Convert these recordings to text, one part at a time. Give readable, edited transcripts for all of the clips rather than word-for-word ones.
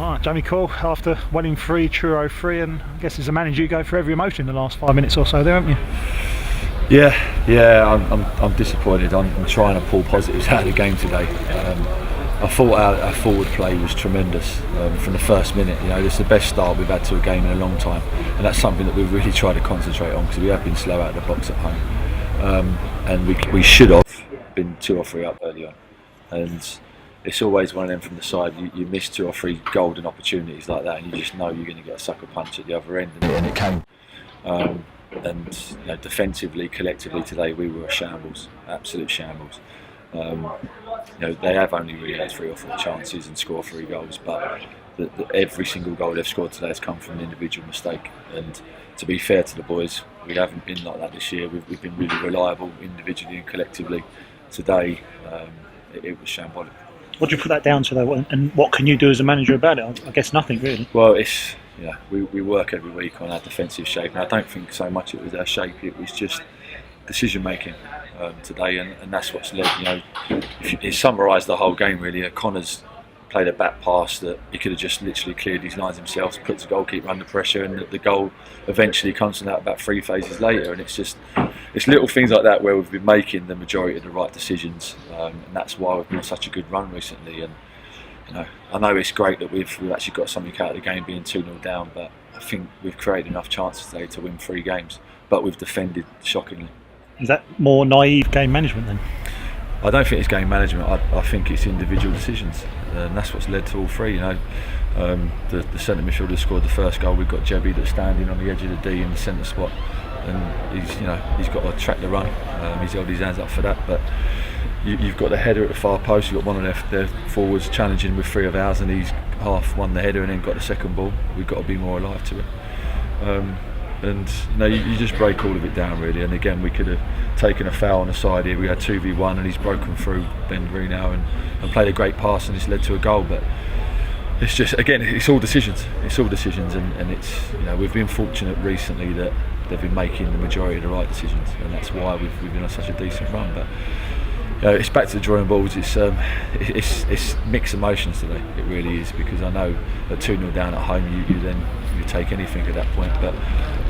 Right, Jamie Coyle, after winning 3, Truro 3, and I guess as a manager you go for every emotion in the last 5 minutes or so there, haven't you? Yeah, I'm disappointed. I'm trying to pull positives out of the game today. I thought our forward play was tremendous from the first minute. You know, it's the best start we've had to a game in a long time, and that's something that we've really tried to concentrate on because we have been slow out of the box at home, and we should have been 2 or 3 up early on. And it's always one of them from the side. You miss 2 or 3 golden opportunities like that, and you just know you're going to get a sucker punch at the other end, and it came. And you know, defensively, collectively today, we were a shambles, absolute shambles. You know, they have only really had 3 or 4 chances and scored 3 goals, but every single goal they've scored today has come from an individual mistake. And to be fair to the boys, we haven't been like that this year. We've been really reliable individually and collectively. Today, it was shambolic. What do you put that down to though, and what can you do as a manager about it? I guess nothing really. Well, we work every week on our defensive shape, and I don't think so much it was our shape, it was just decision making today, and that's what's led. You know, if you summarise the whole game really, Connor's played a back pass that he could have just literally cleared his lines himself, puts the goalkeeper under pressure, and the goal eventually comes from that about 3 phases later. And it's little things like that where we've been making the majority of the right decisions, and that's why we've been on such a good run recently. And you know, I know it's great that we've actually got something out of the game being 2-0 down, but I think we've created enough chances today to win 3 games, but we've defended shockingly. Is that more naive game management then? I don't think it's game management. I think it's individual decisions, and that's what's led to all 3. You know, the centre midfielder scored the first goal. We've got Jebby that's standing on the edge of the D in the centre spot, and he's got to track the run. He's held his hands up for that, but you've got the header at the far post. You've got one of their forwards challenging with 3 of ours, and he's half won the header and then got the second ball. We've got to be more alive to it. And you know, you just break all of it down really. And again, we could have taken a foul on the side here. We had 2v1 and he's broken through Ben Greenhow and played a great pass, and it's led to a goal. But it's just, again, it's all decisions. It's all decisions, and it's, you know, we've been fortunate recently that they've been making the majority of the right decisions, and that's why we've been on such a decent run. But it's back to the drawing boards. It's mixed emotions today. It really is, because I know at 2-0 down at home, you take anything at that point. But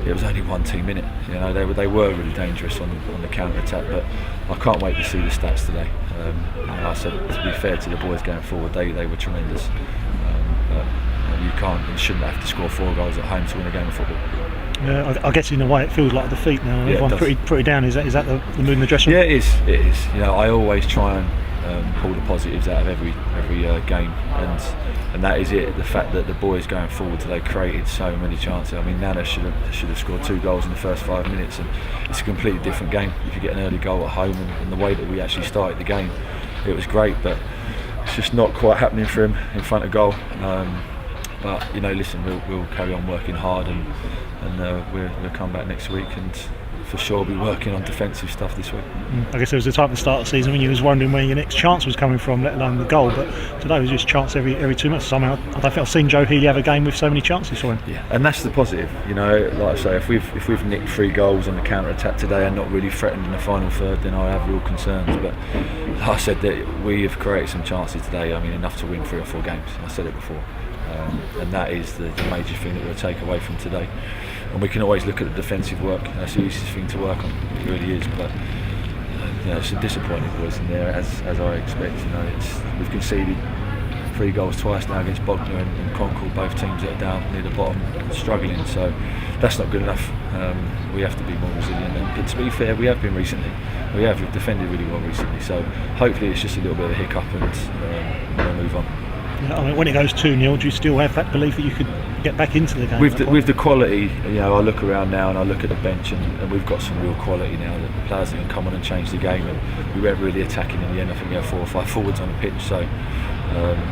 it was only 1 team in it. You know, they were really dangerous on the counter attack. But I can't wait to see the stats today. I said, to be fair to the boys going forward, they were tremendous. But you can't and shouldn't have to score 4 goals at home to win a game of football. Yeah, I guess in a way it feels like a defeat now. Yeah, everyone's pretty down. Is that the mood in the dressing room? Yeah, it is. You know, I always try and pull the positives out of every game, and that is it. The fact that the boys going forward today created so many chances. I mean, Nana should have scored 2 goals in the first 5 minutes, and it's a completely different game if you get an early goal at home. And the way that we actually started the game, it was great, but it's just not quite happening for him in front of goal. But you know, listen, we'll carry on working hard, and we'll come back next week, and for sure be working on defensive stuff this week. I guess there was the type of start of the season when you was wondering where your next chance was coming from, let alone the goal. But today was just chance every 2 minutes. Somehow I don't think I've seen Joe Healy have a game with so many chances for him. Yeah, and that's the positive. You know, like I say, if we've nicked 3 goals on the counter attack today and not really threatened in the final third, then I have real concerns. But like I said, that we have created some chances today. I mean, enough to win 3 or 4 games. I said it before. And that is the major thing that we'll take away from today. And we can always look at the defensive work. That's the easiest thing to work on. It really is. But you know, it's a disappointing boys in there, as I expect. You know, we've conceded 3 goals twice now against Bognor and Concord, both teams that are down near the bottom, struggling. So that's not good enough. We have to be more resilient. And to be fair, we have been recently. We've defended really well recently. So hopefully it's just a little bit of a hiccup, and we'll move on. I mean, when it goes 2-0, do you still have that belief that you could get back into the game? With the quality, you know, I look around now and I look at the bench, and we've got some real quality now. That the players that can come on and change the game, and we weren't really attacking in the end. I think we had 4 or 5 forwards on the pitch, so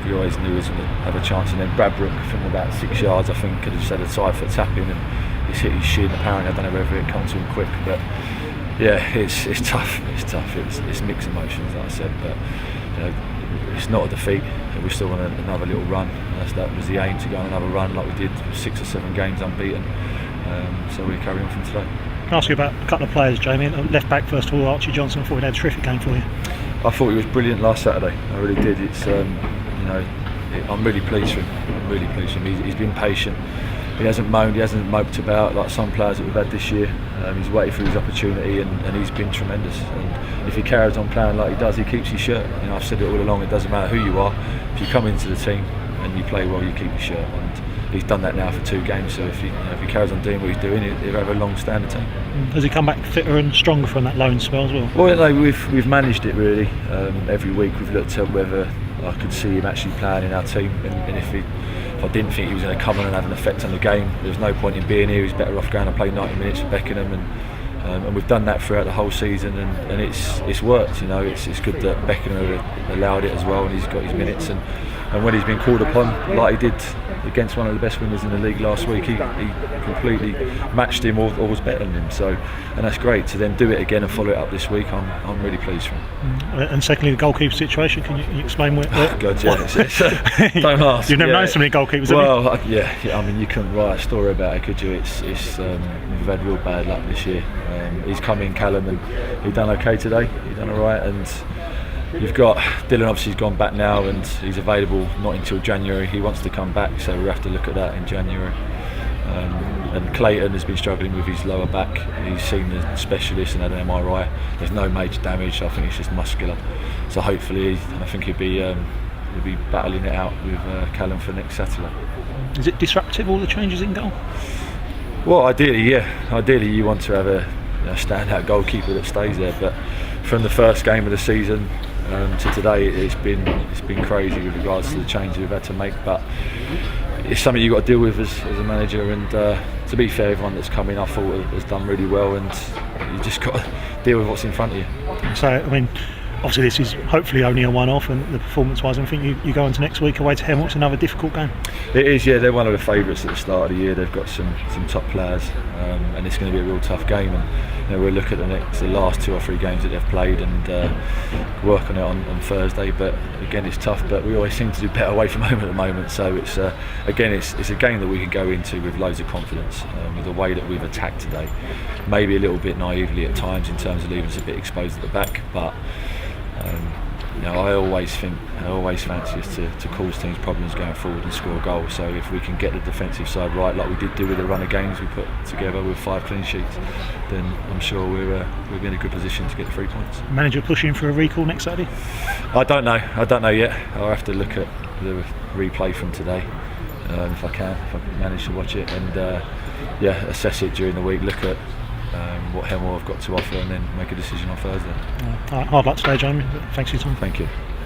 we always knew we was going to have a chance. And then Bradbrook from about 6 yards, I think, could have just had a side foot tap in, and he's hit his shin. Apparently, I don't know whether it comes to him quick, but yeah, it's tough. It's tough. It's mixed emotions, like I said, but you know, it's not a defeat. We still want another little run. That was the aim, to go on another run like we did, 6 or 7 games unbeaten. So we carry on from today. Can I ask you about a couple of players, Jamie? Left back first of all, Archie Johnson. I thought he had a terrific game for you. I thought he was brilliant last Saturday. I really did. It's you know, I'm really pleased for him. I'm really pleased for him. He's been patient. He hasn't moaned, he hasn't moped about like some players that we've had this year. He's waited for his opportunity, and he's been tremendous. And if he carries on playing like he does, he keeps his shirt. You know, I've said it all along. It doesn't matter who you are. If you come into the team and you play well, you keep your shirt. And he's done that now for 2 games. So if he carries on doing what he's doing, he'll have a long-standing team. Has he come back fitter and stronger from that loan spell as well? Well, no, we've managed it really. Every week we've looked at whether I could see him actually playing in our team, and if I didn't think he was going to come on and have an effect on the game, there's no point in being here. He's better off going and play 90 minutes for Beckenham, and we've done that throughout the whole season, and it's worked. You know, it's good that Beckenham allowed it as well, and he's got his minutes, and when he's been called upon, like he did against one of the best winners in the league last week, he completely matched him or was better than him. So, and that's great to then do it again and follow it up this week. I'm really pleased for him. And secondly, the goalkeeper situation. Can you explain where? God, yeah, don't ask. You've never known so many goalkeepers. Well, yeah. I mean, you couldn't write a story about it, could you? It's we've had real bad luck this year. He's come in, Callum, and he done okay today. He done all right, and you've got Dylan. Obviously, he's gone back now, and he's available not until January. He wants to come back, so we have to look at that in January. And Clayton has been struggling with his lower back. He's seen the specialist and had an MRI. There's no major damage. I think it's just muscular. So hopefully, I think he'll be battling it out with Callum for next Saturday. Is it disruptive, all the changes in goal? Well, ideally, yeah. Ideally, you want to have a standout goalkeeper that stays there. But from the first game of the season to today, it's been crazy with regards to the changes we've had to make. But it's something you've got to deal with as a manager. And to be fair, everyone that's come in, I thought has done really well. And you just got to deal with what's in front of you. So, I mean, obviously this is hopefully only a one-off, and the performance-wise, I think you go into next week away to Hemel. It's another difficult game. It is, yeah. They're one of the favourites at the start of the year. They've got some top players, and it's going to be a real tough game. And we'll look at the last 2 or 3 games that they've played and work on it on Thursday. But again, it's tough. But we always seem to do better away from home at the moment. So it's again, it's a game that we can go into with loads of confidence with the way that we've attacked today. Maybe a little bit naively at times in terms of leaving us a bit exposed at the back, but. I always fancy us to cause teams problems going forward and score a goal. So if we can get the defensive side right, like we did do with the run of games we put together with 5 clean sheets, then I'm sure we'll be in a good position to get the 3 points. Manager pushing for a recall next Saturday? I don't know yet. I'll have to look at the replay from today if I manage to watch it, and assess it during the week. Look at what Hemel have got to offer, and then make a decision on Thursday. Hard luck today, Jamie. Thanks for your time. Thank you.